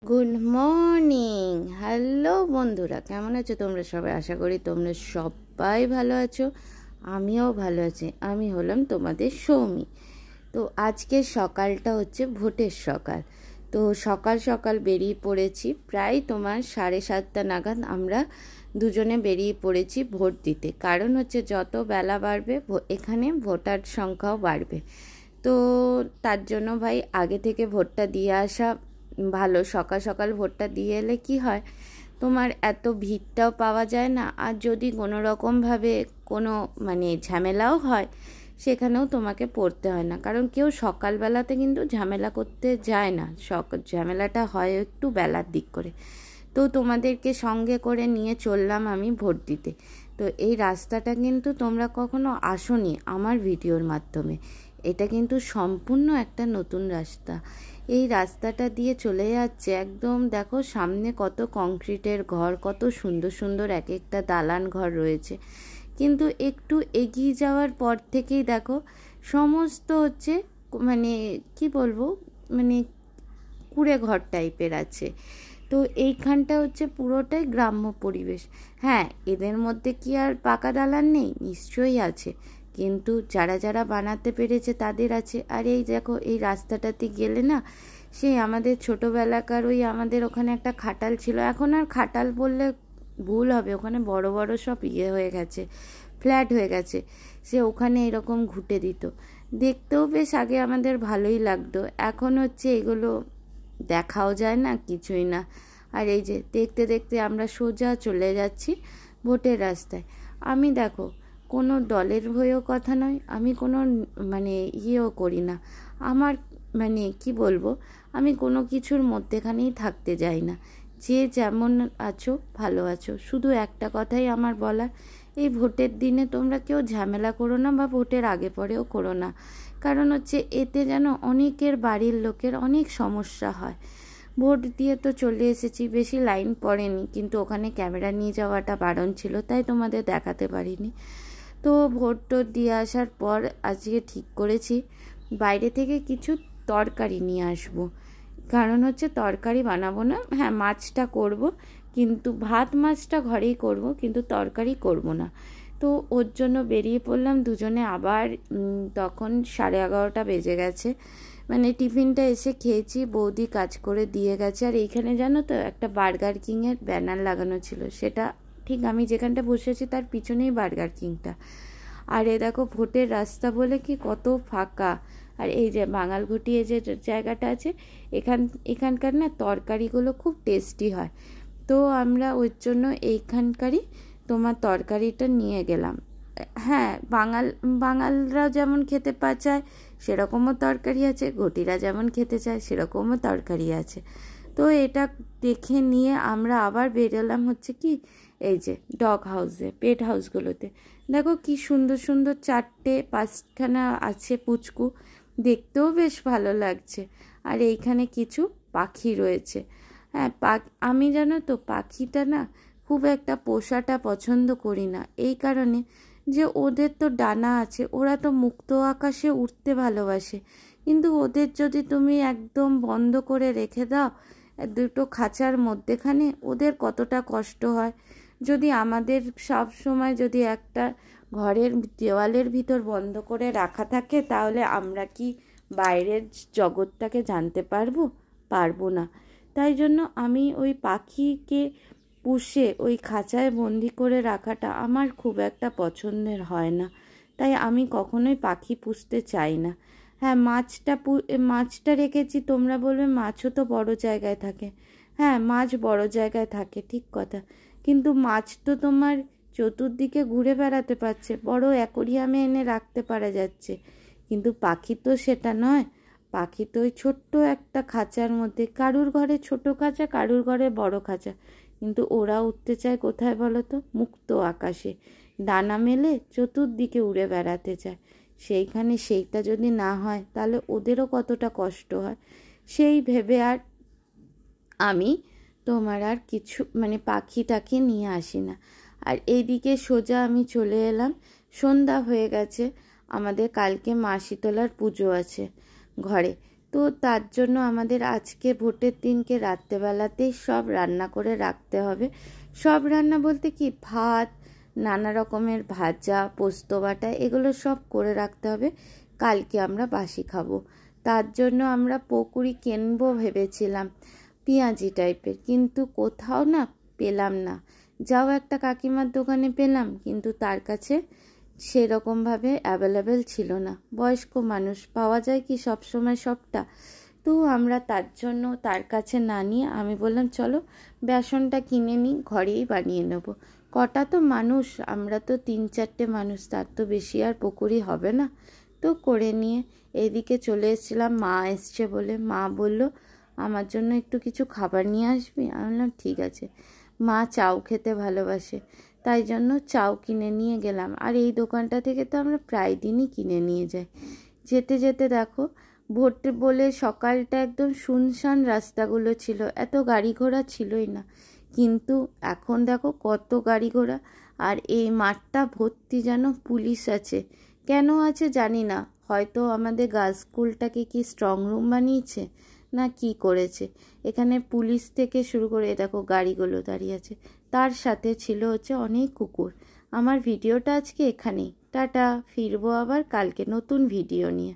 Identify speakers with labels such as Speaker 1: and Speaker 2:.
Speaker 1: Good morning. Hello বন্ধুরা, কেমন আছো তোমরা সবাই? আশা করি তোমরা সবাই ভালো আছো, আমিও ভালো আছি। আমি হলাম তোমাদের সৌমি। তো আজকের সকালটা হচ্ছে ভোটের সকাল। তো সকাল সকাল বেরিয়ে পড়েছি, প্রায় তোমার 7:30 নাগাদ আমরা দুজনে বেরিয়ে পড়েছি ভোট দিতে। কারণ হচ্ছে যত বেলা বাড়বে এখানে ভোটার সংখ্যাও বাড়বে। তো তার জন্য ভাই আগে থেকে ভোটটা দিয়ে আসা ভালো। সকাল সকাল ভোটটা দিয়ে এলে কি হয়, তোমার এত ভিড়টাও পাওয়া যায় না। আর যদি কোনো রকমভাবে কোনো ঝামেলাও হয়, সেখানেও তোমাকে পড়তে হয় না। কারণ কেউ সকালবেলাতে কিন্তু ঝামেলা করতে যায় না, ঝামেলাটা হয় একটু বেলার দিক করে। তো তোমাদেরকে সঙ্গে করে নিয়ে চললাম আমি ভোট দিতে। তো এই রাস্তাটা কিন্তু তোমরা কখনো আসোনি আমার ভিডিওর মাধ্যমে, এটা কিন্তু সম্পূর্ণ একটা নতুন রাস্তা। এই রাস্তাটা দিয়ে চলে যাচ্ছে একদম, দেখো সামনে কত কংক্রিটের ঘর, কত সুন্দর সুন্দর এক একটা দালান ঘর রয়েছে। কিন্তু একটু এগিয়ে যাওয়ার পর থেকেই দেখো সমস্ত হচ্ছে কি বলবো, কুড়ে ঘর টাইপের আছে। তো এইখানটা হচ্ছে পুরোটাই গ্রাম্য পরিবেশ। হ্যাঁ, এদের মধ্যে কি আর পাকা দালান নেই? নিশ্চয়ই আছে, কিন্তু যারা যারা বানাতে পেরেছে তাদের আছে। আর এই দেখো এই রাস্তাটাতে গেলে না, সেই আমাদের ছোটোবেলাকার ওই আমাদের ওখানে একটা খাটাল ছিল, এখন আর খাটাল বললে ভুল হবে, ওখানে বড় বড় সব হয়ে গেছে, ফ্ল্যাট হয়ে গেছে। সে ওখানে এরকম ঘুঁটে দিত, দেখতেও বেশ আগে আমাদের ভালোই লাগতো। এখন হচ্ছে এগুলো দেখাও যায় না, কিছুই না। আর এই যে দেখতে দেখতে আমরা সোজা চলে যাচ্ছি ভোটের রাস্তায়। আমি দেখো কোনো দলের হয়েও কথা নয়, আমি কোনো ইয়েও করি না। আমার কি বলবো, আমি কোনো কিছুর মধ্যেখানেই থাকতে যাই না। যে যেমন আছো ভালো আছো, শুধু একটা কথাই আমার বলা, এই ভোটের দিনে তোমরা কেউ ঝামেলা করো না, বা ভোটের আগে পরেও করো না। কারণ হচ্ছে এতে যেন অনেকের বাড়ির লোকের অনেক সমস্যা হয়। ভোট দিয়ে তো চলে এসেছি, বেশি লাইন পড়েনি, কিন্তু ওখানে ক্যামেরা নিয়ে যাওয়াটা বারণ ছিল, তাই তোমাদের দেখাতে পারিনি। তো ভোট টোট দিয়ে আসার পর আজকে ঠিক করেছি বাইরে থেকে কিছু তরকারি নিয়ে আসবো। কারণ হচ্ছে তরকারি বানাবো না, হ্যাঁ মাছটা করব, কিন্তু ভাত মাছটা ঘরেই করব, কিন্তু তরকারি করব না। তো ওর জন্য বেরিয়ে পড়লাম দুজনে। আবার তখন 11:30 বেজে গেছে, টিফিনটা এসে খেয়েছি, বৌদি কাজ করে দিয়ে গেছে। আর এইখানে জানো তো একটা বার্গার কিংয়ের ব্যানার লাগানো ছিল, সেটা ঠিক আমি যেখানটা বসেছি তার পিছনেই বার্গার কিংটা। আর এ দেখো ভোটের রাস্তা বলে কি কত ফাঁকা। আর এই যে বাঙালঘুটি যে জায়গাটা আছে, এখানকার না তরকারিগুলো খুব টেস্টি হয়। তো আমরা ওর জন্য এইখানকারই তোমার তরকারিটা নিয়ে গেলাম। হ্যাঁ, বাঙালরা যেমন খেতে চায় সেরকমও তরকারি আছে, ঘটিরা যেমন খেতে চায় সেরকমও তরকারি আছে। তো এটা দেখে নিয়ে আমরা আবার বেরোলাম হচ্ছে কি, এই যে ডগ হাউসে, পেট হাউসগুলোতে। দেখো কি সুন্দর সুন্দর 4-5খানা আছে পুচকু, দেখতেও বেশ ভালো লাগছে। আর এইখানে কিছু পাখি রয়েছে। হ্যাঁ, আমি জানো তো পাখিটা না খুব একটা পোষাটা পছন্দ করি না, এই কারণে যে ওদের তো ডানা আছে, ওরা তো মুক্ত আকাশে উঠতে ভালোবাসে। কিন্তু ওদের যদি তুমি একদম বন্ধ করে রেখে দাও দুটো খাঁচার মধ্যেখানে, ওদের কতটা কষ্ট হয়। যদি আমাদের সব সময় যদি একটা ঘরের দেওয়ালের ভিতর বন্ধ করে রাখা থাকে, তাহলে আমরা কি বাইরের জগৎটাকে জানতে পারবো না। তাই জন্য আমি ওই পাখিকে পুষে ওই খাঁচায় বন্দি করে রাখাটা আমার খুব একটা পছন্দের হয় না, তাই আমি কখনোই পাখি পুষতে চাই না। হ্যাঁ, মাছটা রেখেছি, তোমরা বলবে মাছও তো বড় জায়গায় থাকে। হ্যাঁ, মাছ বড় জায়গায় থাকে ঠিক কথা, কিন্তু মাছ তো তোমার চতুর্দিকে ঘুরে বেড়াতে পারছে, বড় অ্যাকোরিয়ামে এনে রাখতে পারা যাচ্ছে। কিন্তু পাখি তো সেটা নয়, পাখি তো ওই ছোট্ট একটা খাঁচার মধ্যে, কারুর ঘরে ছোট খাঁচা, কারুর ঘরে বড় খাঁচা, কিন্তু ওরা উঠতে চায় কোথায় বলো তো? মুক্ত আকাশে, ডানা মেলে চতুর্দিকে উড়ে বেড়াতে চায়। সেইটা যদি না হয় তাহলে ওদেরও কতটা কষ্ট হয়, সেই ভেবে আর আমি তোমার আর কিছু পাখিটাকে নিয়ে আসি না। আর এইদিকে সোজা আমি চলে এলাম, সন্ধ্যা হয়ে গেছে, আমাদের কালকে মা শীতলার পুজো আছে ঘরে। তো তার জন্য আমাদের আজকে ভোটের দিনকে রাত্রেবেলাতেই সব রান্না করে রাখতে হবে। সব রান্না বলতে কি, ভাত, নানা রকমের ভাজা, পোস্ত বাটা, এগুলো সব করে রাখতে হবে, কালকে আমরা বাসি খাবো। তার জন্য আমরা পকোড়ি কিনবো ভেবেছিলাম, পেঁয়াজি টাইপের, কিন্তু কোথাও না পেলাম না। যাও একটা কাকিমার দোকানে পেলাম, কিন্তু তার কাছে সেরকমভাবে অ্যাভেলেবেল ছিল না। বয়স্ক মানুষ, পাওয়া যায় কি সব সময় সবটা? তো আমরা তার জন্য তার কাছে না নিয়ে আমি বললাম চলো বেসনটা কিনে নিই, ঘরেই বানিয়ে নেব। কটা তো মানুষ, আমরা তো 3-4টে মানুষ, তার তো বেশি আর পকোড়ি হবে না। তো করে নিয়ে এইদিকে চলে এসেছিলাম। মা এসছে বলে মা বলল আমার জন্য একটু কিছু খাবার নিয়ে আসবি। আমি বললাম ঠিক আছে। মা চাউ খেতে ভালোবাসে, তাই জন্য চাউ কিনে নিয়ে গেলাম। আর এই দোকানটা থেকে তো আমরা প্রায় দিনই কিনে নিয়ে যাই। যেতে যেতে দেখো, ভোট বলে সকালটা একদম শুনশান রাস্তাগুলো ছিল, এত গাড়ি ঘোড়া ছিলই না। কিন্তু এখন দেখো কত গাড়ি ঘোড়া, আর এই মাঠটা ভর্তি যেন পুলিশ আছে। কেন আছে জানি না, হয়তো আমাদের গার্লস স্কুলটাকে কি স্ট্রং রুম বানিয়েছে না কি করেছে। এখানে পুলিশ থেকে শুরু করে দেখো গাড়িগুলো দাঁড়িয়ে আছে, তার সাথে ছিল হচ্ছে অনেক কুকুর। আমার ভিডিওটা আজকে এখানেই, টাটা, ফিরবো আবার কালকে নতুন ভিডিও নিয়ে।